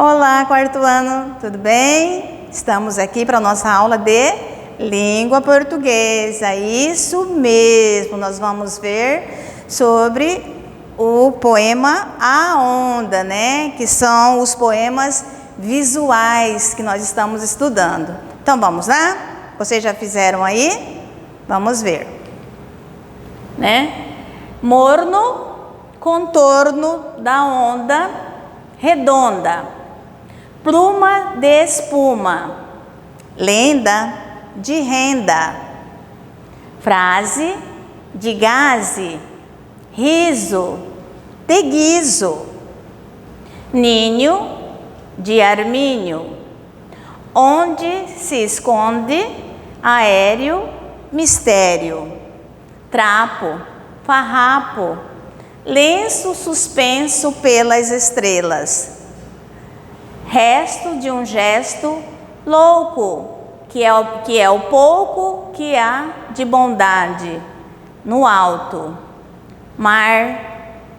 Olá, quarto ano, tudo bem? Estamos aqui para a nossa aula de língua portuguesa. Isso mesmo, nós vamos ver sobre o poema A Onda, né? Que são os poemas visuais que nós estamos estudando. Então vamos lá? Vocês já fizeram aí? Vamos ver, né? Morno, contorno da onda redonda. Pluma de espuma, lenda de renda, frase de gaze, riso de guiso, ninho de arminho, onde se esconde aéreo mistério, trapo, farrapo, lenço suspenso pelas estrelas, resto de um gesto louco, que é o pouco que há de bondade no alto. Mar,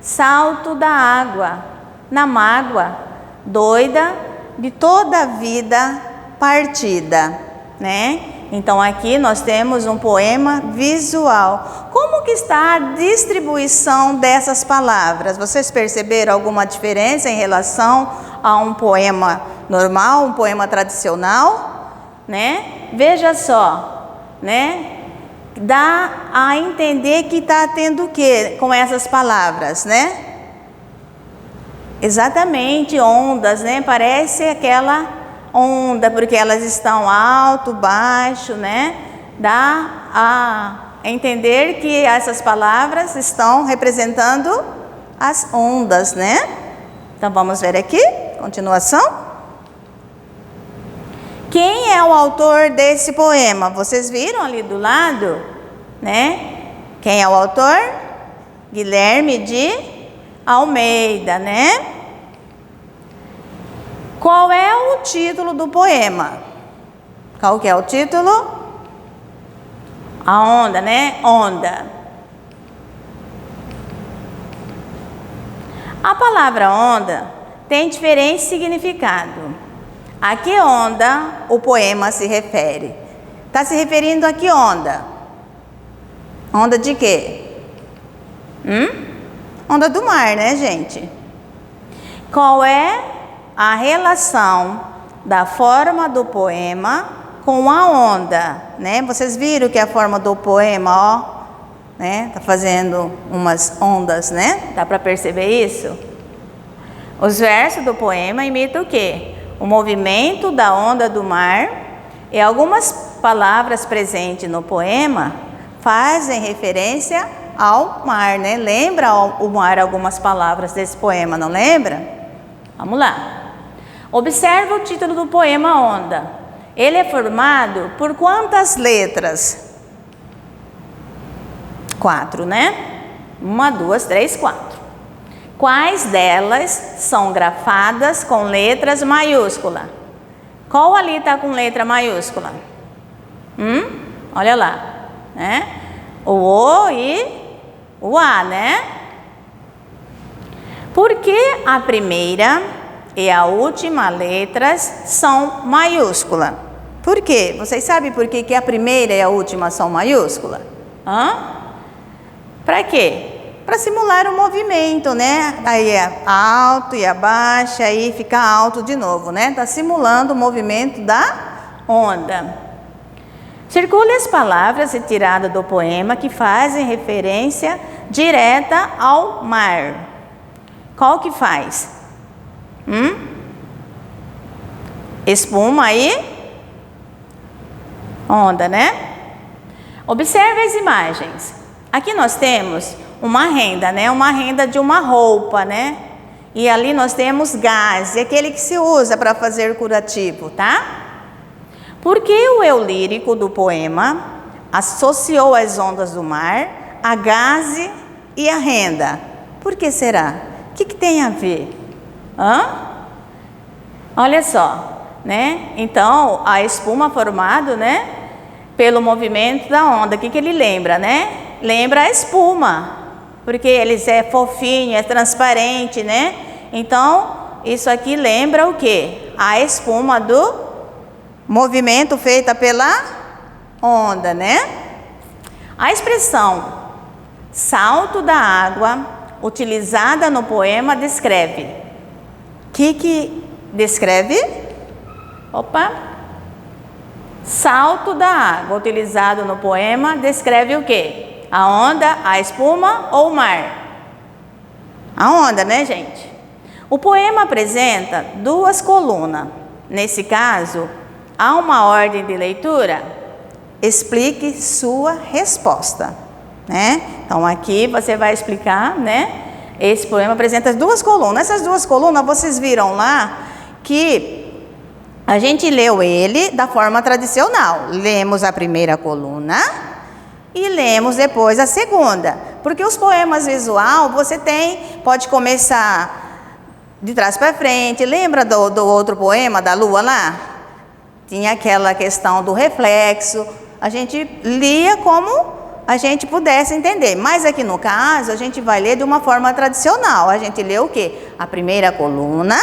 salto da água, na mágoa, doida de toda a vida partida, né? Então aqui nós temos um poema visual. Como que está a distribuição dessas palavras? Vocês perceberam alguma diferença em relação a um poema normal, um poema tradicional, né? Veja só, né? Dá a entender que está tendo o que com essas palavras, né? Exatamente, ondas, né? Parece aquela onda, porque elas estão alto, baixo, né? Dá a entender que essas palavras estão representando as ondas, né? Então vamos ver aqui, continuação. Quem é o autor desse poema? Vocês viram ali do lado, né? Quem é o autor? Guilherme de Almeida, né? Qual é o título do poema? Qual que é o título? A onda, né? Onda. A palavra onda tem diferente significado. A que onda o poema se refere? Está se referindo a que onda? Onda de quê? Onda do mar, né, gente? Qual é a relação da forma do poema com a onda, né? Vocês viram que a forma do poema, ó, né? Tá fazendo umas ondas, né? Dá para perceber isso? Os versos do poema imitam o quê? O movimento da onda do mar, e algumas palavras presentes no poema fazem referência ao mar, né? Lembra o mar algumas palavras desse poema, não lembra? Vamos lá. Observe o título do poema Onda. Ele é formado por quantas letras? 4, né? 1, 2, 3, 4. Quais delas são grafadas com letras maiúsculas? Qual ali está com letra maiúscula? Olha lá, né? O O e o A, né? Por que a primeira e a última letras são maiúsculas? Por quê? Vocês sabem por que a primeira e a última são maiúsculas? Para quê? Para simular o movimento, né? Aí é alto e abaixa, aí fica alto de novo, né? Está simulando o movimento da onda. Circule as palavras retiradas do poema que fazem referência direta ao mar. Qual que faz? Espuma aí, onda, né? Observe as imagens. Aqui nós temos uma renda, né? Uma renda de uma roupa, né? E ali nós temos gaze, aquele que se usa para fazer curativo, tá? Por que o eu lírico do poema associou as ondas do mar, a gaze e a renda? Por que será? O que tem a ver? Olha só, né? Então, a espuma formada, né? Pelo movimento da onda. O que ele lembra, né? Lembra a espuma, porque ele é fofinho, é transparente, né? Então, isso aqui lembra o quê? A espuma do movimento feita pela onda, né? A expressão salto da água, utilizada no poema, descreve. O que descreve? Opa! Salto da água, utilizado no poema, descreve o quê? A onda, a espuma ou o mar? A onda, né, gente? O poema apresenta duas colunas. Nesse caso, há uma ordem de leitura? Explique sua resposta, né? Então, aqui você vai explicar, né? Esse poema apresenta duas colunas. Essas duas colunas, vocês viram lá que a gente leu ele da forma tradicional. Lemos a primeira coluna e lemos depois a segunda. Porque os poemas visual, você pode começar de trás para frente. Lembra do outro poema da lua lá? Tinha aquela questão do reflexo. A gente lia como a gente pudesse entender. Mas aqui no caso, a gente vai ler de uma forma tradicional. A gente lê o quê? A primeira coluna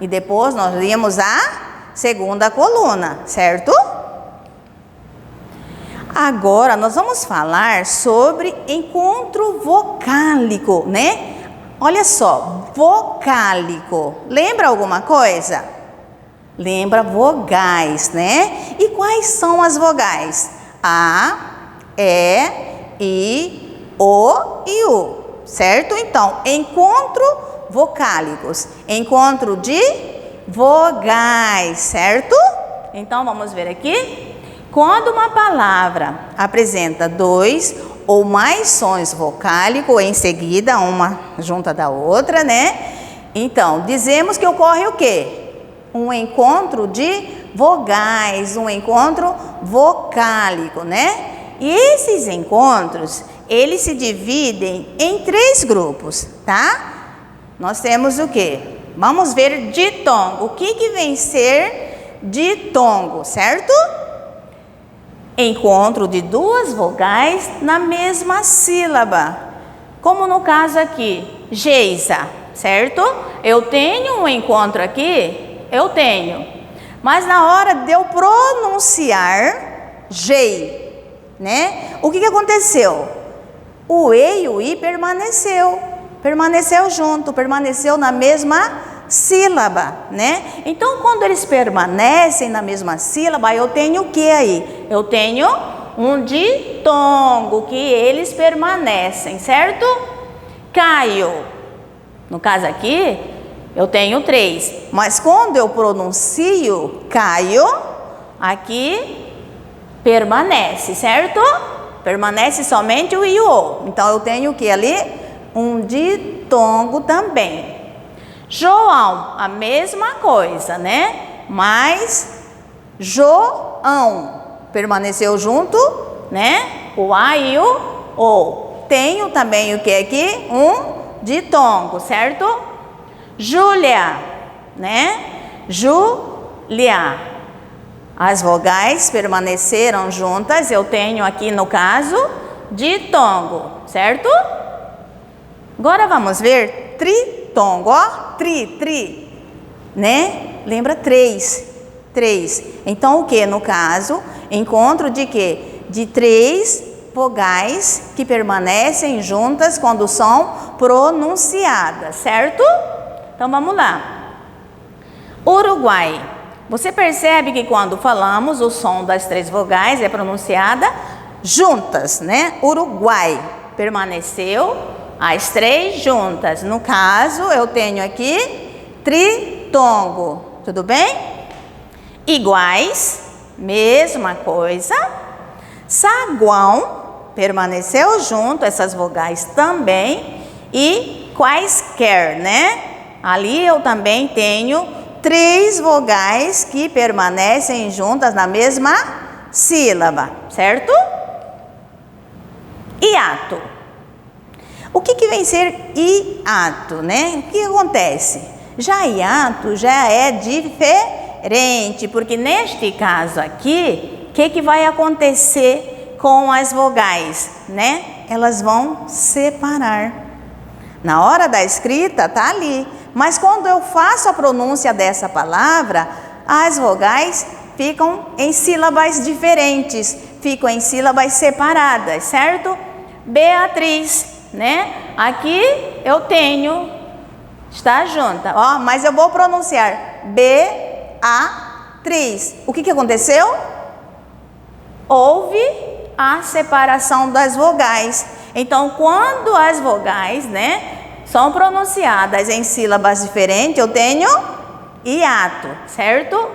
e depois nós líamos a segunda coluna, certo? Agora nós vamos falar sobre encontro vocálico, né? Olha só, vocálico. Lembra alguma coisa? Lembra vogais, né? E quais são as vogais? A, E, I, O e U, certo? Então, encontro vocálicos, encontro de vogais, certo? Então, vamos ver aqui. Quando uma palavra apresenta dois ou mais sons vocálicos em seguida, uma junta da outra, né? Então, dizemos que ocorre o quê? Um encontro de vogais, um encontro vocálico, né? E esses encontros, eles se dividem em 3 grupos, tá? Nós temos o quê? Vamos ver ditongo. O que vem ser ditongo, certo? Encontro de 2 vogais na mesma sílaba. Como no caso aqui, Geisa, certo? Eu tenho um encontro aqui, eu tenho. Mas na hora de eu pronunciar Gei, né? O que aconteceu? O E e o I permaneceu junto, permaneceu na mesma sílaba, né? Então, quando eles permanecem na mesma sílaba, eu tenho o que aí? Eu tenho um ditongo, que eles permanecem, certo? Caio. No caso aqui, eu tenho 3, mas quando eu pronuncio Caio, aqui permanece, certo? Permanece somente o I e o O. Então, eu tenho o que ali? Um ditongo também. João, a mesma coisa, né? Mas João permaneceu junto, né? O A e o O. Tenho também o que aqui? Um ditongo, certo? Júlia, né? Júlia. As vogais permaneceram juntas, eu tenho aqui no caso ditongo, certo? Agora vamos ver tritongo, ó, tri, né? Lembra 3. Então o que no caso? Encontro de quê? De 3 vogais que permanecem juntas quando são pronunciadas, certo? Então vamos lá. Uruguai. Você percebe que quando falamos, o som das 3 vogais é pronunciada juntas, né? Uruguai. Permaneceu as 3 juntas. No caso, eu tenho aqui tritongo. Tudo bem? Iguais, mesma coisa. Saguão, permaneceu junto, essas vogais também. E quaisquer, né? Ali eu também tenho 3 vogais que permanecem juntas na mesma sílaba, certo? Hiato. O que vem ser hiato, né? O que acontece? Já hiato já é diferente, porque neste caso aqui, o que vai acontecer com as vogais, né? Elas vão separar. Na hora da escrita, tá ali. Mas quando eu faço a pronúncia dessa palavra, as vogais ficam em sílabas diferentes, ficam em sílabas separadas, certo? Beatriz, né? Aqui eu tenho, está junta, ó, mas eu vou pronunciar Beatriz. O que aconteceu? Houve a separação das vogais. Então, quando as vogais, né, são pronunciadas em sílabas diferentes, eu tenho hiato, certo?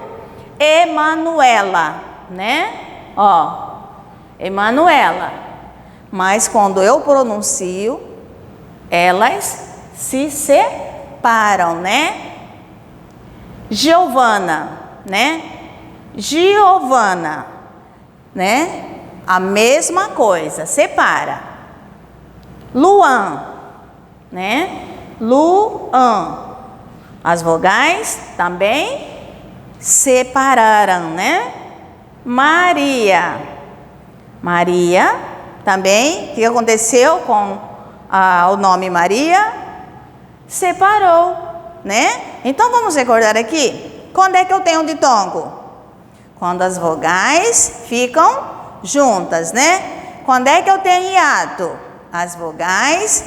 Emanuela, né? Ó, Emanuela. Mas quando eu pronuncio, elas se separam, né? Giovana, né? Giovana, né? A mesma coisa, separa. Luan, né? Luan. As vogais também separaram, né? Maria. Maria também, o que aconteceu com o nome Maria? Separou, né? Então vamos recordar aqui. Quando é que eu tenho um ditongo? Quando as vogais ficam juntas, né? Quando é que eu tenho hiato? As vogais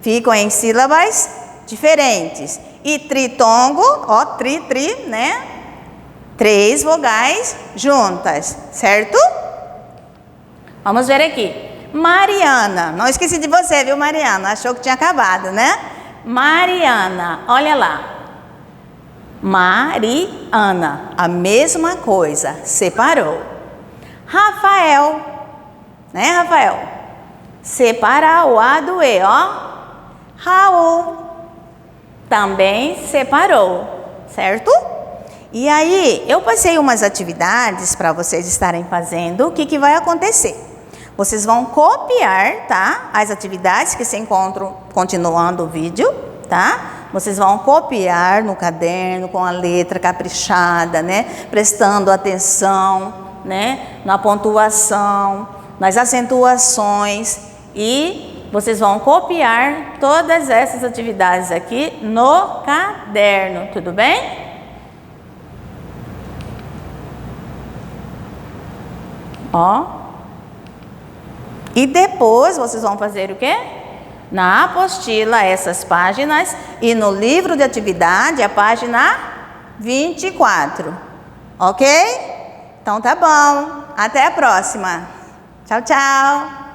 ficam em sílabas diferentes. E tritongo, ó, tri, né? 3 vogais juntas, certo? Vamos ver aqui. Mariana, não esqueci de você, viu, Mariana? Achou que tinha acabado, né? Mariana, olha lá. Mariana, a mesma coisa, separou. Rafael, né, Rafael? Separa o A do E, ó. Raul, também separou, certo? E aí, eu passei umas atividades para vocês estarem fazendo. O que vai acontecer? Vocês vão copiar, tá? As atividades que se encontram continuando o vídeo, tá? Vocês vão copiar no caderno com a letra caprichada, né? Prestando atenção, né? Na pontuação, nas acentuações, e vocês vão copiar todas essas atividades aqui no caderno, tudo bem? Ó. E depois vocês vão fazer o quê? Na apostila, essas páginas, e no livro de atividade, a página 24. Ok? Então tá bom. Até a próxima. Tchau, tchau.